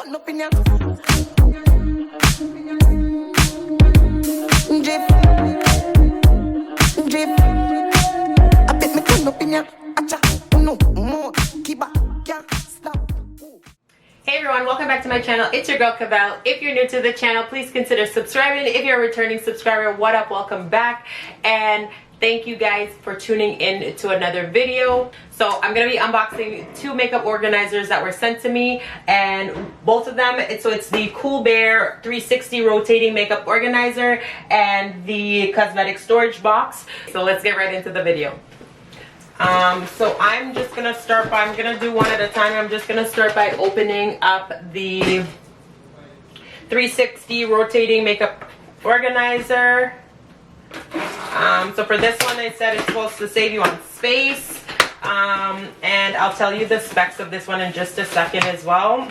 turn up in ya. Drip, drip. I bet me turn up in ya. Acha, no more. Keep back, can't stop. Hey everyone, welcome back to my channel. It's your girl Cavell. If you're new to the channel, please consider subscribing. If you're a returning subscriber, what up, welcome back. And thank you guys for tuning in to another video. So I'm gonna be unboxing two makeup organizers that were sent to me, and both of them, it's the CoolBear 360 rotating makeup organizer and the Cosmetic storage box. So let's get right into the video. So I'm just gonna start by, I'm gonna do one at a time. I'm just gonna start by opening up the 360 rotating makeup organizer. So for this one, they said it's supposed to save you on space, and I'll tell you the specs of this one in just a second as well.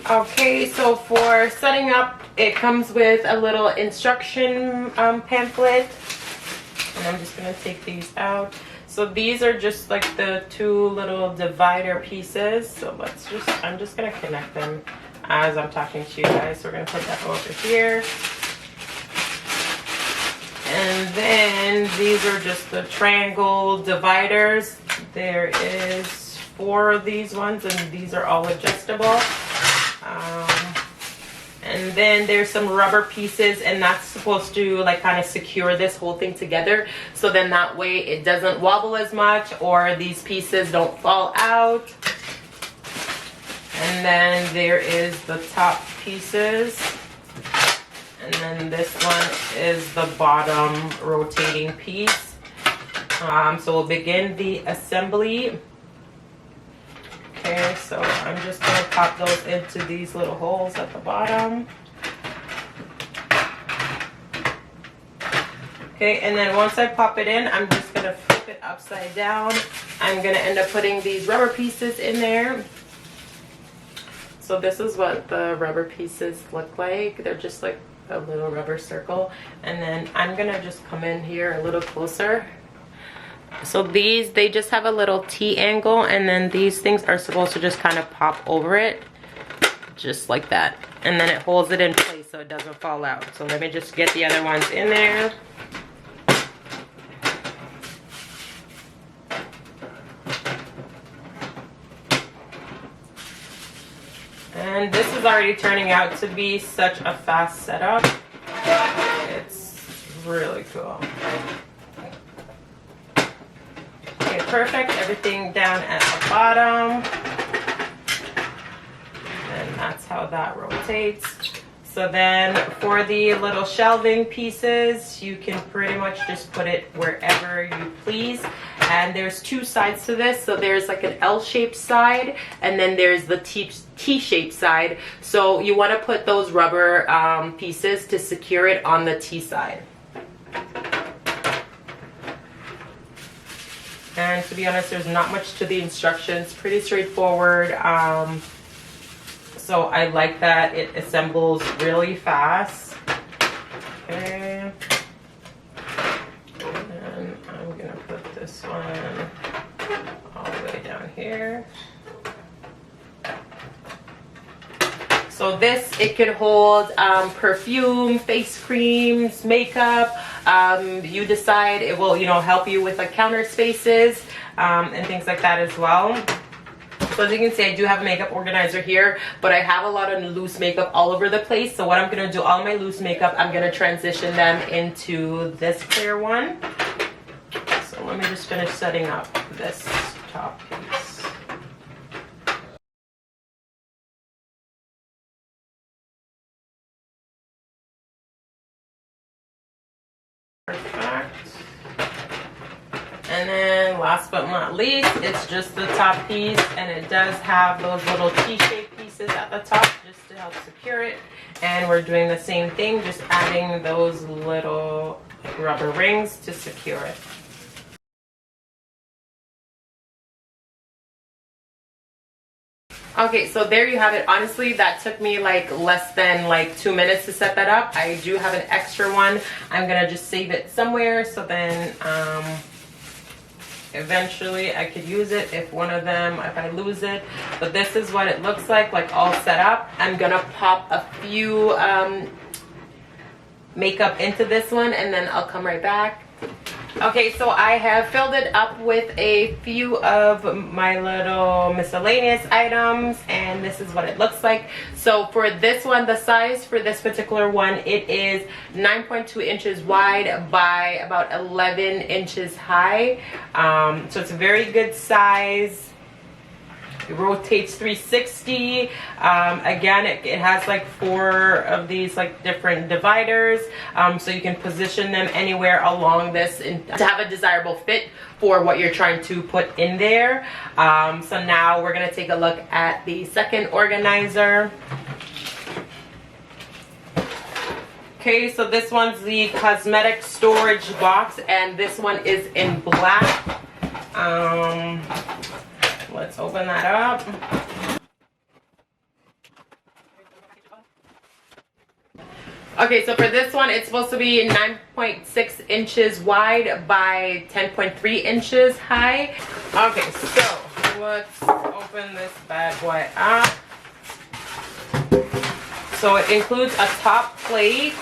Okay, so for setting up, it comes with a little instruction pamphlet, and I'm just gonna take these out. So these are just like the two little divider pieces. So I'm just gonna connect them as I'm talking to you guys. So we're gonna put that over here. And then these are just the triangle dividers. There is 4 of these ones, and these are all adjustable. And then there's some rubber pieces, and that's supposed to like kind of secure this whole thing together, so then that way it doesn't wobble as much or these pieces don't fall out. And then there is the top pieces, and then this one is the bottom rotating piece. So we'll begin the assembly. Okay, so I'm just going to pop those into these little holes at the bottom. Okay, and then once I pop it in, I'm just going to flip it upside down. I'm going to end up putting these rubber pieces in there. So this is what the rubber pieces look like. They're just like a little rubber circle. And then I'm going to just come in here a little closer. So these, they just have a little T angle, and then these things are supposed to just kind of pop over it, just like that. And then it holds it in place so it doesn't fall out. So let me just get the other ones in there. And this is already turning out to be such a fast setup. It's really cool. Okay, perfect. Everything down at the bottom. And that's how that rotates. So then for the little shelving pieces, you can pretty much just put it wherever you please. And there's 2 sides to this. So there's like an L-shaped side, and then there's the T-shaped side. So you want to put those rubber pieces to secure it on the T side. And to be honest, there's not much to the instructions, pretty straightforward. So I like that it assembles really fast. Okay. And I'm gonna put this one all the way down here. So this, it could hold perfume, face creams, makeup. You decide. It will, help you with like counter spaces and things like that as well. So as you can see, I do have a makeup organizer here, but I have a lot of loose makeup all over the place. So what I'm going to do, all my loose makeup, I'm going to transition them into this clear one. So let me just finish setting up this top piece. Perfect. And then last but not least, it's just the top piece, and it does have those little T-shaped pieces at the top just to help secure it. And we're doing the same thing, just adding those little rubber rings to secure it. Okay, so there you have it. Honestly, that took me like less than like 2 minutes to set that up. I do have an extra one. I'm gonna just save it somewhere, so then eventually I could use it if I lose it. But this is what it looks like all set up. I'm gonna pop a few makeup into this one and then I'll come right back. Okay, so I have filled it up with a few of my little miscellaneous items, and this is what it looks like. So for this one, the size for this particular one, it is 9.2 inches wide by about 11 inches high. So it's a very good size. It rotates 360. Again, it has like 4 of these like different dividers, so you can position them anywhere along this to have a desirable fit for what you're trying to put in there. So now we're gonna take a look at the second organizer. Okay, so this one's the Cosmetic storage box, and this one is in black. Let's open that up. Okay, so for this one, it's supposed to be 9.6 inches wide by 10.3 inches high. Okay, so let's open this bad boy up. So it includes a top plate.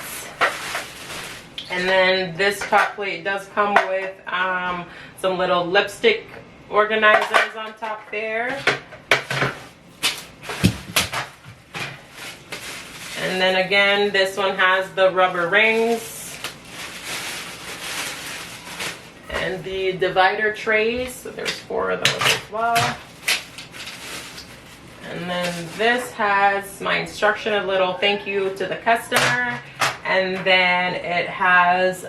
And then this top plate does come with some little lipstick organizers on top there. And then again, this one has the rubber rings and the divider trays. So there's 4 of those as well. And then this has my instruction, a little thank you to the customer. And then it has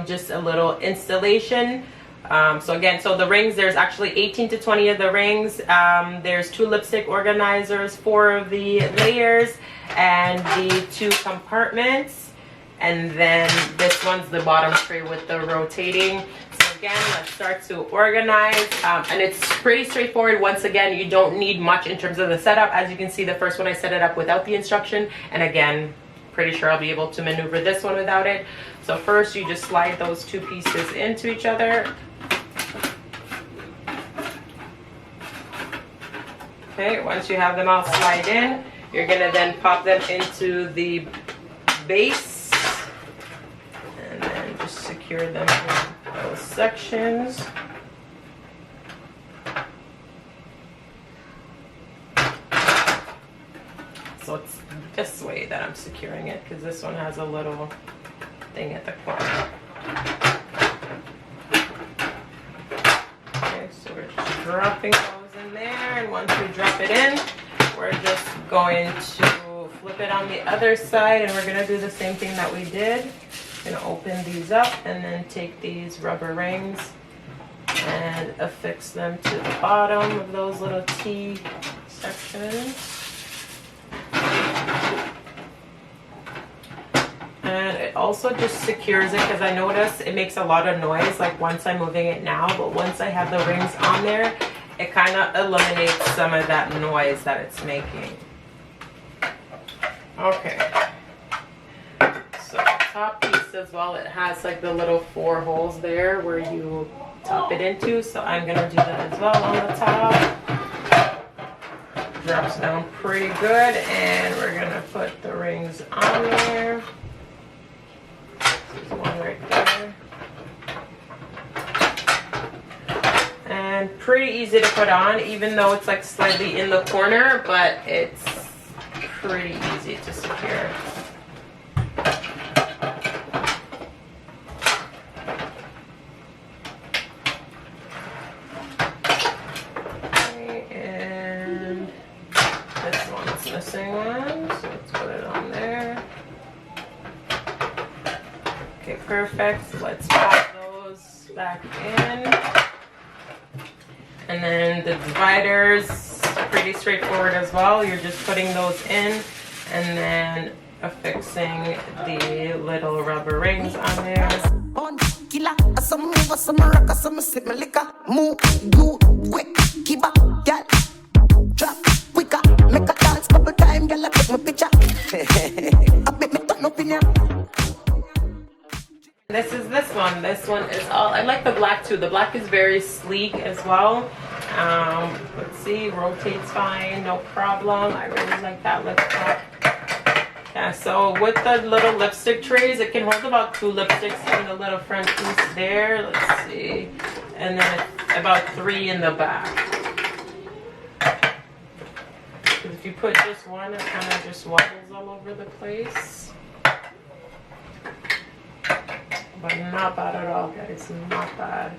just a little installation. So again, so the rings, there's actually 18 to 20 of the rings. There's 2 lipstick organizers, 4 of the layers, and the 2 compartments. And then this one's the bottom tray with the rotating. So again, let's start to organize. And it's pretty straightforward. Once again, you don't need much in terms of the setup. As you can see, the first one I set it up without the instruction. And again, pretty sure I'll be able to maneuver this one without it. So first you just slide those 2 pieces into each other. Okay, once you have them all slide in, you're gonna then pop them into the base and then just secure them in those sections. So it's this way that I'm securing it, because this one has a little thing at the corner. Okay, so we're just dropping those in there, and once we drop it in, we're just going to flip it on the other side, and we're going to do the same thing that we did. Going to open these up and then take these rubber rings and affix them to the bottom of those little T sections. And it also just secures it, because I notice it makes a lot of noise like once I'm moving it now, but once I have the rings on there, it kind of eliminates some of that noise that it's making. Okay, so the top piece as well, it has like the little 4 holes there where you top it into, so I'm gonna do that as well on the top. Drops down pretty good, and we're gonna put the rings on there. There's one right there. And pretty easy to put on, even though it's like slightly in the corner, but it's pretty easy to secure. Okay, and this one's missing one, so let's put it on there. Okay, perfect. Let's pop those back in. And then the dividers, pretty straightforward as well. You're just putting those in and then affixing the little rubber rings on there. This is this one. This one is all, I like the black too. The black is very sleek as well. Let's see, rotates fine, no problem. I really like that lip top. Yeah, so with the little lipstick trays, it can hold about 2 lipsticks in the little front piece there. Let's see. And then about 3 in the back. Because if you put just one, it kind of just wobbles all over the place. But not bad at all, guys. Not bad.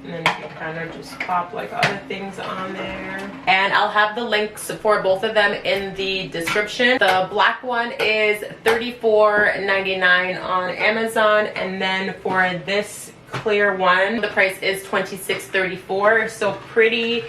And then you can kind of just pop like other things on there. And I'll have the links for both of them in the description. The black one is $34.99 on Amazon. And then for this clear one, the price is $26.34. So pretty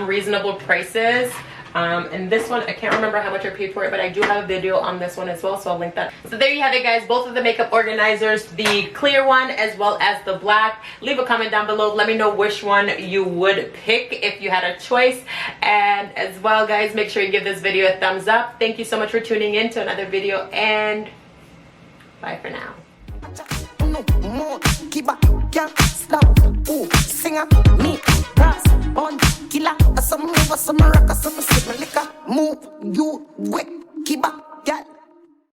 reasonable prices. And this one, I can't remember how much I paid for it, but I do have a video on this one as well, so I'll link that. So there you have it, guys, both of the makeup organizers, the clear one as well as the black. Leave a comment down below, let me know which one you would pick if you had a choice. And as well, guys, make sure you give this video a thumbs up. Thank you so much for tuning in to another video, and bye for now. No more, keep up, can't stop. Ooh, singer, me, brass, on, killer, some move, some rock, some sip, liquor, move, you, wet.